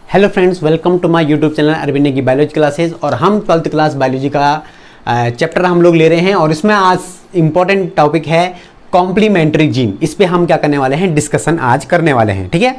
Hello friends, welcome to my YouTube channel Arvind Negi biology classes. और हम 12th class biology का chapter हम लोग ले रहे हैं और इसमें आज इंपॉर्टेंट टॉपिक है कॉम्प्लीमेंट्री जीन। इस पे हम क्या करने वाले हैं, डिस्कशन आज करने वाले हैं। ठीक है,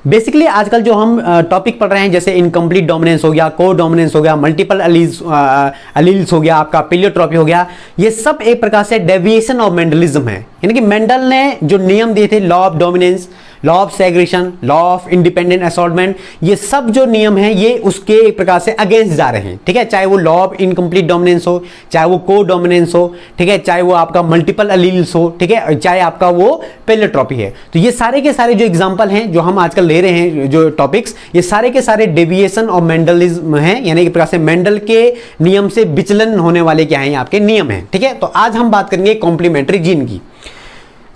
बेसिकली आजकल जो हम टॉपिक पढ़ रहे हैं जैसे इनकम्प्लीट डोमिनेंस हो गया, को डोमिनेंस हो गया, मल्टीपल अलील्स हो गया, आपका पिलियोट्रॉपी हो गया, ये सब एक प्रकार से डेविएशन ऑफ मेंडलिज्म है। यानी कि मेंडल ने जो नियम दिए थे, law of dominance, law of segregation, law of independent assortment, ये सब जो नियम हैं ये उसके एक प्रकार से अगेंस्ट जा रहे हैं। ठीक है, चाहे वो लॉ ऑफ इनकम्प्लीट डोमिनेंस हो, चाहे वो को डोमिनेंस हो, ठीक है, चाहे वो आपका मल्टीपल अलील्स हो, ठीक है, चाहे आपका वो पिलियोट्रॉपी है। तो ये सारे के सारे जो एग्जांपल हैं जो हम आजकल ले रहे हैं, जो टॉपिक्स, ये सारे के सारे डेविएशन ऑफ मेंडलिज्म हैं। यानी एक प्रकार से मेंडल के नियम से विचलन होने वाले क्या हैं, आपके नियम हैं। ठीक है, तो आज हम बात करेंगे कॉम्प्लीमेंट्री जीन की।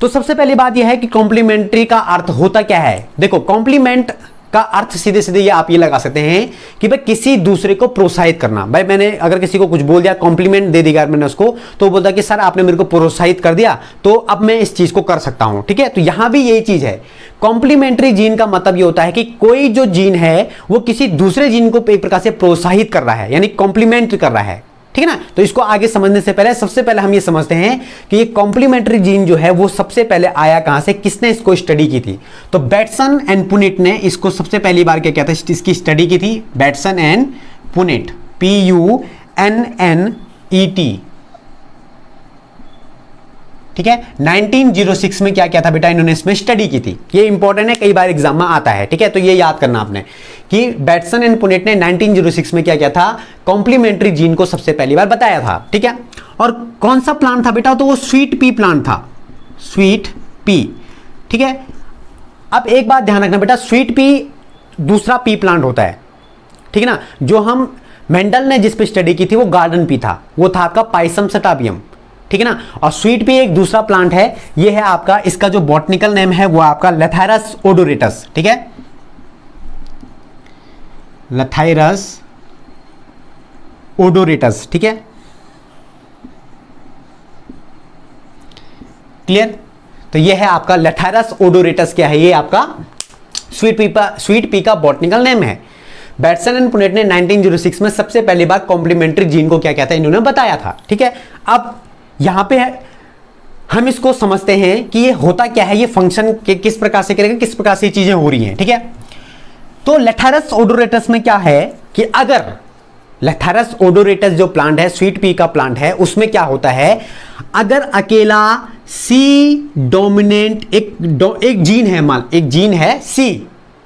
तो सबसे पहली बात यह है कि कॉम्प्लीमेंट्री का अर्थ होता क्या है। देखो, कॉम्प्लीमेंट का अर्थ सीधे सीधे ये आप ये लगा सकते हैं कि भाई किसी दूसरे को प्रोत्साहित करना। भाई मैंने अगर किसी को कुछ बोल दिया, कॉम्प्लीमेंट दे दिया मैंने उसको, तो बोलता कि सर आपने मेरे को प्रोत्साहित कर दिया तो अब मैं इस चीज को कर सकता हूं। ठीक है, तो यहां भी यही चीज है। कॉम्प्लीमेंट्री जीन का मतलब ये होता है कि कोई जो जीन है वो किसी दूसरे जीन को एक प्रकार से प्रोत्साहित कर रहा है, यानी कॉम्प्लीमेंट कर रहा है। ठीक है ना, तो इसको आगे समझने से पहले सबसे पहले हम ये समझते हैं कि ये कॉम्प्लीमेंट्री जीन जो है वो सबसे पहले आया कहां से, किसने इसको स्टडी की थी। तो बैटसन एंड पुनेट ने इसको सबसे पहली बार क्या था, इसकी स्टडी की थी। Bateson and Punnett, PUNNET। ठीक है, 1906 में क्या था बेटा, इन्होंने इसमें स्टडी की थी। ये इंपॉर्टेंट है, कई बार एग्जाम में आता है। ठीक है, तो ये याद करना आपने कि बैटसन एंड पुनेट ने 1906 में क्या था, कॉम्प्लीमेंट्री जीन को सबसे पहली बार बताया था। ठीक है, और कौन सा प्लांट था बेटा, तो वो स्वीट पी प्लांट था, स्वीट पी। ठीक है, अब एक बात ध्यान रखना बेटा, स्वीट पी दूसरा पी प्लांट होता है। ठीक है ना, जो हम मेंडल ने जिस पे स्टडी की थी वो गार्डन पी था, वो था आपका पाइसम सटाबियम। ठीक है ना, और स्वीट पी एक दूसरा प्लांट है, ये है आपका, इसका जो बॉटनिकल नेम है वो आपका लथाइरस ओडोरेटस। ठीक है, लथाइरस ओडोरेटस। ठीक है, क्लियर। तो ये है आपका लथाइरस ओडोरेटस, क्या है ये आपका स्वीट पी का बॉटनिकल नेम है। बैटसन एंड पुनेट ने 1906 में सबसे पहली बार कॉम्प्लीमेंट्री जीन को क्या था, इन्होंने बताया था। ठीक है, अब यहां पे हम इसको समझते हैं कि ये होता क्या है, ये फंक्शन किस प्रकार से करेगा, किस प्रकार से चीजें हो रही हैं। ठीक है, तो लथाइरस ओडोरेटस में क्या है कि अगर लथाइरस ओडोरेटस जो प्लांट है, स्वीट पी का प्लांट है, उसमें क्या होता है, अगर अकेला सी डोमिनेंट एक जीन है, एक जीन है सी।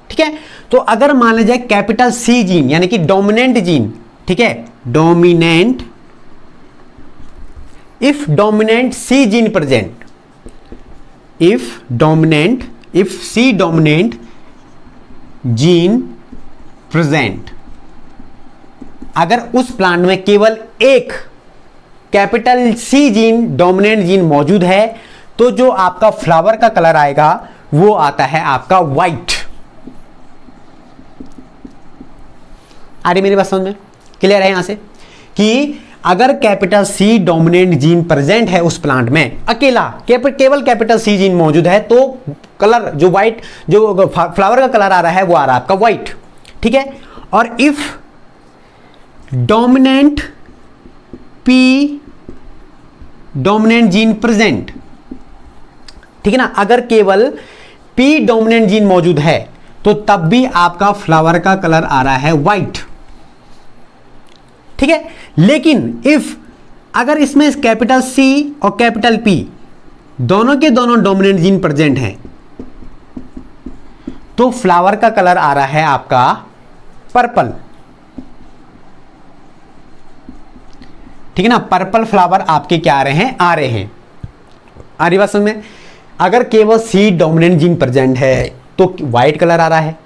ठीक है, तो अगर मान लीजिए कैपिटल सी जीन यानी कि डोमिनेंट जीन, ठीक है, dominant, if dominant C gene present, if C dominant gene present, अगर उस प्लांट में केवल एक capital C gene dominant gene मौजूद है तो जो आपका फ्लावर का कलर आएगा वो आता है आपका व्हाइट। आ रही मेरी बात समझ में, क्लियर है यहां से कि अगर capital C dominant gene present है उस प्लांट में, अकेला केवल कैपिटल सी जीन मौजूद है, तो कलर जो व्हाइट, जो फ्लावर का कलर आ रहा है वो आ रहा है आपका व्हाइट। ठीक है, और if dominant P dominant gene present, ठीक है ना, अगर केवल पी डोमिनेंट जीन मौजूद है तो तब भी आपका फ्लावर का कलर आ रहा है व्हाइट। ठीक है, लेकिन इफ अगर इसमें कैपिटल सी और कैपिटल पी दोनों के दोनों डोमिनेंट जीन प्रेजेंट हैं तो फ्लावर का कलर आ रहा है आपका पर्पल। ठीक है ना, पर्पल फ्लावर आपके क्या आ रहे हैं, आ रही बात समझ में। अगर केवल सी डोमिनेंट जीन प्रेजेंट है तो व्हाइट कलर आ रहा है,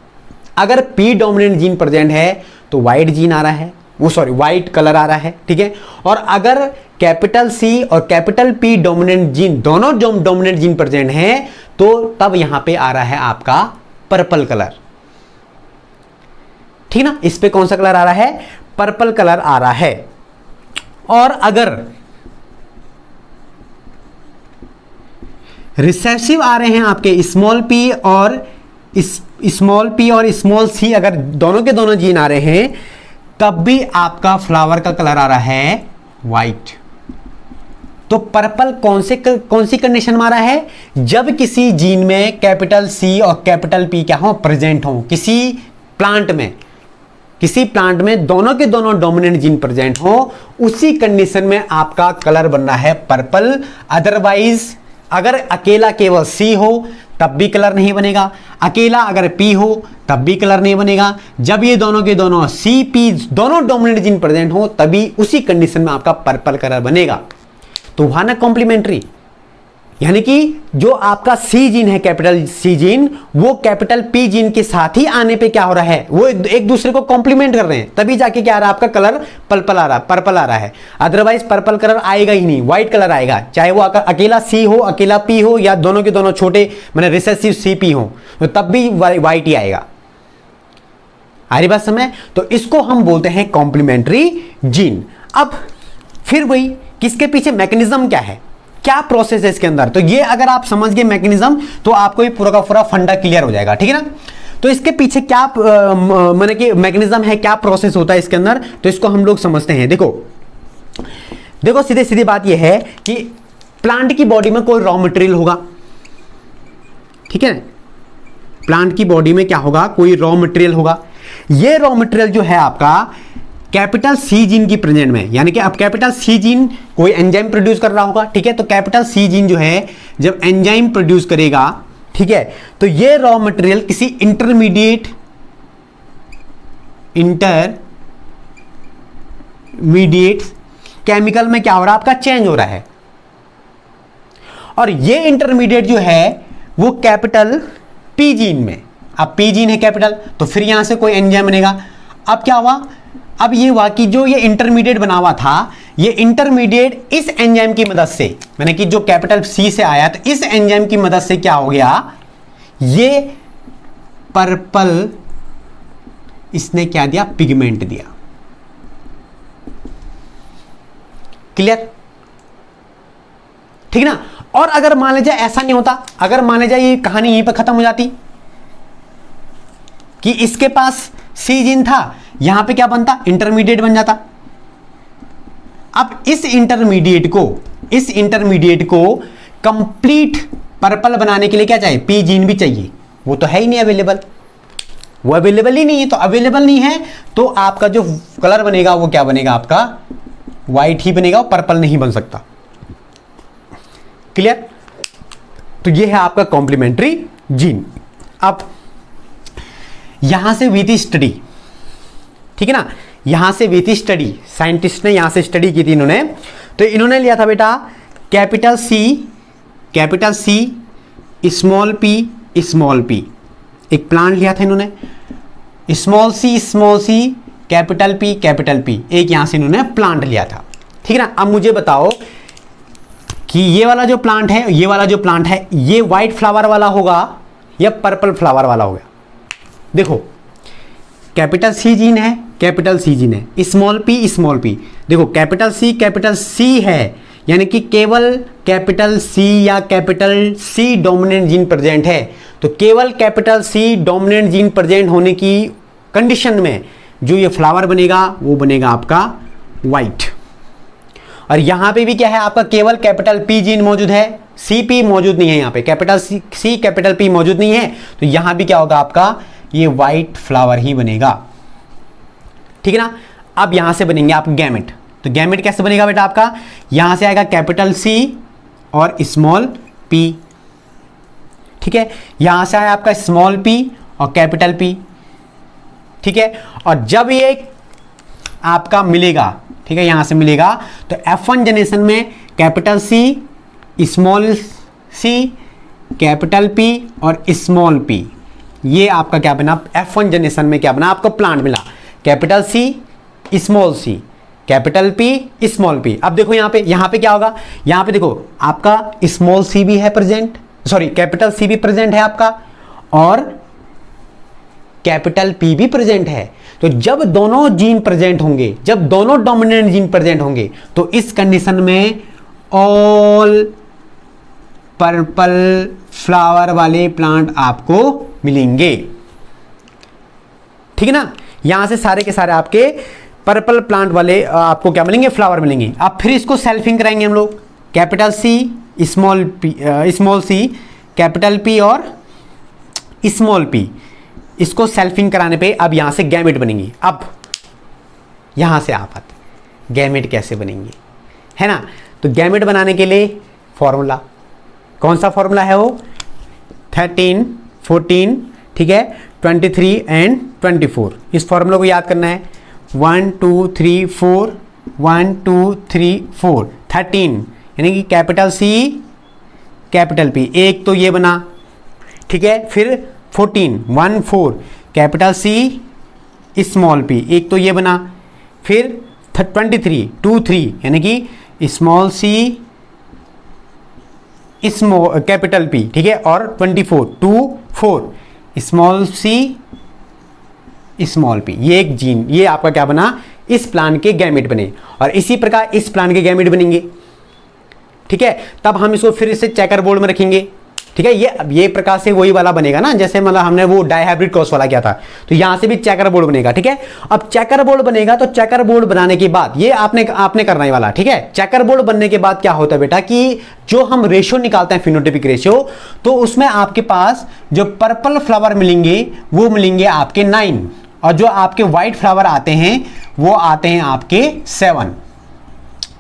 अगर पी डोमिनेंट जीन प्रेजेंट है तो व्हाइट जीन आ रहा है, व्हाइट कलर आ रहा है। ठीक है, और अगर कैपिटल सी और कैपिटल पी डोमिनेंट जीन दोनों डोमिनेंट जीन प्रेजेंट हैं तो तब यहां पे आ रहा है आपका पर्पल कलर। ठीक ना, इस पे कौन सा कलर आ रहा है, पर्पल कलर आ रहा है। और अगर रिसेसिव आ रहे हैं आपके स्मॉल पी और स्मॉल पी और स्मॉल सी अगर दोनों के दोनों जीन आ रहे हैं तब भी आपका फ्लावर का कलर आ रहा है वाइट। तो पर्पल कौन सी कंडीशन में आ रहा है? जब किसी जीन में कैपिटल सी और कैपिटल पी क्या हो, प्रेजेंट हो। किसी प्लांट में दोनों के दोनों डोमिनेंट जीन प्रेजेंट हो, उसी कंडीशन में आपका कलर बन रहा है पर्पल। अदरवाइज अगर अकेला केवल सी हो तब भी कलर नहीं बनेगा, अकेला अगर पी हो तब भी कलर नहीं बनेगा। जब ये दोनों के दोनों सी पी दोनों डोमिनेंट जीन प्रेजेंट हो तभी उसी कंडीशन में आपका पर्पल कलर बनेगा। तो हुआ ना कॉम्प्लीमेंट्री, यानी कि जो आपका सी जीन है, कैपिटल सी जीन, वो कैपिटल पी जीन के साथ ही आने पे क्या हो रहा है, वो एक दूसरे को कॉम्प्लीमेंट कर रहे हैं, तभी जाके क्या आ रहा है आपका कलर पर्पल आ रहा है। अदरवाइज पर्पल कलर आएगा ही नहीं, व्हाइट कलर आएगा, चाहे वो अकेला सी हो, अकेला पी हो, या दोनों के दोनों छोटे मैंने रिसेसिव सी पी हो, तो तब भी व्हाइट ही आएगा। आ रही बात समझ? तो इसको हम बोलते हैं कॉम्प्लीमेंट्री जीन। अब फिर वही, किसके पीछे मैकेनिज्म क्या है, क्या प्रोसेस है इसके अंदर, तो ये अगर आप समझ गए मैकेनिज्म तो आपको ये पूरा का पूरा फंडा क्लियर हो जाएगा, ठीक है ना। तो इसके पीछे क्या माने कि मैकेनिज्म है, क्या प्रोसेस होता है इसके अंदर, तो इसको हम लोग समझते हैं। देखो सीधे सीधी बात ये है कि प्लांट की बॉडी में कोई रॉ मटेरियल होगा, ठीक है। प्लांट की बॉडी में क्या होगा, कोई रॉ मटेरियल होगा। ये रॉ मटेरियल जो है आपका कैपिटल सी जीन की प्रेजेंट में, यानी कि अब कैपिटल सी जीन कोई एंजाइम प्रोड्यूस कर रहा होगा, ठीक है। तो कैपिटल सी जीन जो है जब एंजाइम प्रोड्यूस करेगा, ठीक है, तो ये रॉ मटेरियल किसी इंटरमीडिएट केमिकल में क्या हो रहा है, आपका चेंज हो रहा है। और ये इंटरमीडिएट जो है वो कैपिटल पी जीन में, अब पी जीन है कैपिटल, तो फिर यहां से कोई एंजाइम बनेगा। अब क्या हुआ, अब ये हुआ कि जो ये इंटरमीडिएट बना हुआ था, ये इंटरमीडिएट इस एंजाइम की मदद से, मैंने कि जो कैपिटल सी से आया, तो इस एंजाइम की मदद से क्या हो गया, ये पर्पल इसने क्या दिया, पिगमेंट दिया। क्लियर, ठीक ना। और अगर मान लीजिए ऐसा नहीं होता, अगर मान लीजिए ये कहानी यहीं पर खत्म हो जाती कि इसके पास सी जीन था, यहां पे क्या बनता, इंटरमीडिएट बन जाता। अब इस इंटरमीडिएट को कंप्लीट पर्पल बनाने के लिए क्या चाहिए, पी जीन भी चाहिए, वो तो है ही नहीं अवेलेबल, वो अवेलेबल ही नहीं है। तो अवेलेबल नहीं है तो आपका जो कलर बनेगा वो क्या बनेगा, आपका व्हाइट ही बनेगा, पर्पल नहीं बन सकता। क्लियर, तो ये है आपका कॉम्प्लीमेंट्री जीन। अब यहां से विधि स्टडी, ठीक है ना, यहां से विधि स्टडी, साइंटिस्ट ने यहां से स्टडी की थी इन्होंने, तो इन्होंने लिया था बेटा कैपिटल सी स्मॉल पी, एक प्लांट लिया था इन्होंने, स्मॉल सी कैपिटल पी, एक यहां से इन्होंने प्लांट लिया था, ठीक है ना। अब मुझे बताओ कि ये वाला जो प्लांट है, ये व्हाइट फ्लावर वाला होगा या पर्पल फ्लावर वाला होगा। देखो कैपिटल सी जीन है, स्मॉल पी, देखो कैपिटल सी है, यानी कि केवल कैपिटल सी या capital C dominant gene present है। तो केवल capital C dominant gene present होने की कंडीशन में जो ये फ्लावर बनेगा वो बनेगा आपका व्हाइट। और यहां पे भी क्या है, आपका केवल कैपिटल पी जीन मौजूद है, सी पी मौजूद नहीं है, यहां पे कैपिटल सी कैपिटल पी मौजूद नहीं है, तो यहां भी क्या होगा, आपका ये व्हाइट फ्लावर ही बनेगा, ठीक है ना। अब यहां से बनेंगे आप गैमेट, तो गैमेट कैसे बनेगा बेटा, आपका यहां से आएगा कैपिटल सी और स्मॉल पी, ठीक है, यहां से आया आपका स्मॉल पी और कैपिटल पी, ठीक है। और जब ये आपका मिलेगा, ठीक है, यहां से मिलेगा, तो F1 जनरेशन में capital C, small C, capital P और स्मॉल पी, ये आपका क्या बना, F1 जनरेशन में क्या बना, आपको प्लांट मिला, capital C, small C, capital P, small P. अब देखो यहां पे क्या होगा, यहां पे देखो आपका स्मॉल सी भी है प्रेजेंट, सॉरी कैपिटल सी भी प्रेजेंट है आपका, और कैपिटल पी भी प्रेजेंट है। तो जब दोनों जीन प्रेजेंट होंगे, जब दोनों डोमिनेंट जीन प्रेजेंट होंगे, तो इस कंडीशन में ऑल पर्पल फ्लावर वाले प्लांट आपको मिलेंगे। ठीक है ना। यहाँ से सारे के सारे आपके पर्पल प्लांट वाले आपको क्या मिलेंगे, फ्लावर मिलेंगे। अब फिर इसको सेल्फिंग कराएंगे हम लोग, capital C small C, capital P और स्मॉल पी। इसको सेल्फिंग कराने पे अब यहाँ से गैमेट बनेंगी। अब यहाँ से आप आते गैमेट कैसे बनेंगे, है ना। तो गैमेट बनाने के लिए फॉर्मूला, कौन सा फॉर्मूला है वो, 13, 14, ठीक है, 23 एंड 24। इस फॉर्मूला को याद करना है। 1 2 3 4, 1 2 3 4, 13 यानी कि कैपिटल सी कैपिटल पी, एक तो ये बना, ठीक है। फिर 14, 1 4 कैपिटल सी स्मॉल पी, एक तो ये बना। फिर 23 2 3 यानी कि small C small capital P, ठीक है। और 24 2 4 स्मॉल सी स्मॉल पी, ये एक जीन, ये आपका क्या बना, इस प्लांट के गैमेट बने। और इसी प्रकार इस प्लांट के गैमेट बनेंगे, ठीक है। तब हम इसको फिर से चेकर बोर्ड में रखेंगे, ठीक है। ये प्रकार से वही वाला बनेगा ना, जैसे मतलब हमने वो डाइहाइब्रिड क्रॉस वाला किया था। तो यहां से भी चेकर बोर्ड बनेगा, ठीक है। अब चेकर बोर्ड बनेगा तो चेकर बोर्ड बनाने के बाद ये आपने करना ही वाला, ठीक है। चेकर बोर्ड बनने के बाद क्या होता है बेटा कि जो हम रेशियो निकालते हैं फिनोटाइपिक रेशियो, तो उसमें आपके पास जो पर्पल फ्लावर मिलेंगे वो मिलेंगे आपके 9, और जो आपके व्हाइट फ्लावर आते हैं वो आते हैं आपके 7।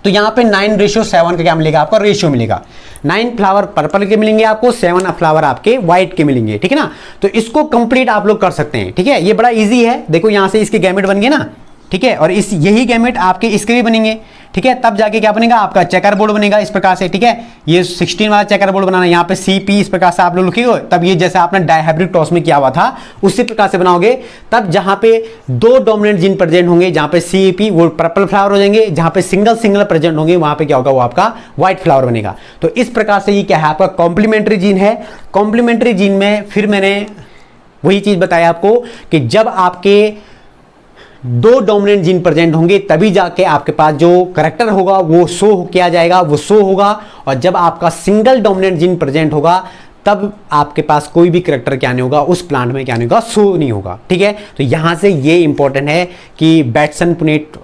तो यहां पे 9:7 का क्या मिलेगा, आपका रेशियो मिलेगा। 9 फ्लावर पर्पल के मिलेंगे आपको, 7 फ्लावर आपके व्हाइट के मिलेंगे, ठीक है ना। तो इसको कंप्लीट आप लोग कर सकते हैं, ठीक है। ये बड़ा इजी है, देखो यहां से इसके गैमेट बन गए ना, ठीक है। और इस यही गैमेट आपके इसके भी बनेंगे, ठीक है। तब जाके क्या बनेगा, आपका चेकर बोर्ड बनेगा इस प्रकार से, ठीक है। ये 16 वाला चेकर बोर्ड बनाना, यहाँ पे CP इस प्रकार से आप लोग लिखेंगे। तब ये जैसे आपने डाइहाइब्रिड क्रॉस में किया हुआ था उसी प्रकार से बनाओगे। तब जहां पे 2 डोमिनेंट जीन प्रेजेंट होंगे, जहां पे CP वो पर्पल फ्लावर हो जाएंगे, जहां पे सिंगल प्रेजेंट होंगे वहां पे क्या होगा, वो आपका व्हाइट फ्लावर बनेगा। तो इस प्रकार से ये क्या है, आपका कॉम्प्लीमेंट्री जीन है। कॉम्प्लीमेंट्री जीन में फिर मैंने वही चीज बताया आपको कि जब आपके 2 डोमिनेंट जीन प्रेजेंट होंगे तभी जाके आपके पास जो करेक्टर होगा वो शो किया जाएगा, वो शो होगा। और जब आपका सिंगल डोमिनेंट जीन प्रेजेंट होगा तब आपके पास कोई भी करेक्टर क्या नहीं होगा, उस प्लांट में क्या नहीं होगा, शो नहीं होगा, ठीक है। तो यहां से ये इंपॉर्टेंट है कि बैटसन पुनेट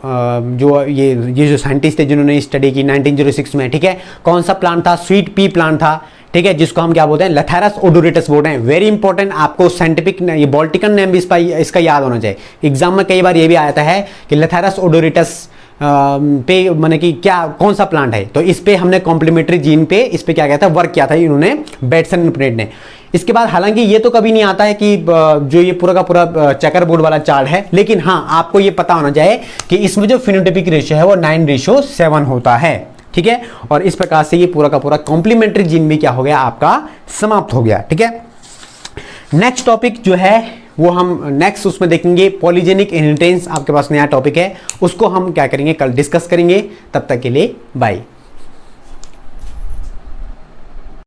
जो ये जो साइंटिस्ट थे जिन्होंने स्टडी की 1906 में, ठीक है। कौन सा प्लांट था, स्वीट पी प्लांट था, ठीक है, जिसको हम क्या बोलते हैं, लेथेरस ओडोरेटस बोलते हैं। वेरी इंपॉर्टेंट, आपको साइंटिफिक ये बॉल्टिकन नेम भी इसका याद होना चाहिए। एग्जाम में कई बार ये भी आता है कि लेथेरस ओडोरेटस पे माने कि क्या कौन सा प्लांट है। तो इस पे हमने कॉम्प्लीमेंट्री जीन पे इस पे क्या किया था, वर्क किया था इन्होंने, बैटसन पुनेट ने। इसके बाद हालांकि ये तो कभी नहीं आता है कि जो ये पूरा का पूरा चेकर बोर्ड वाला चार्ट है, लेकिन हाँ आपको ये पता होना चाहिए कि इसमें जो फिनोटाइपिक रेशियो है वो 9:7 होता है, ठीक है। और इस प्रकार से ये पूरा का पूरा कॉम्प्लीमेंट्री जीन भी क्या हो गया, आपका समाप्त हो गया, ठीक है। नेक्स्ट टॉपिक जो है वो हम नेक्स्ट उसमें देखेंगे, पॉलीजेनिक इनहेरिटेंस आपके पास नया टॉपिक है, उसको हम क्या करेंगे, कल डिस्कस करेंगे। तब तक के लिए बाय।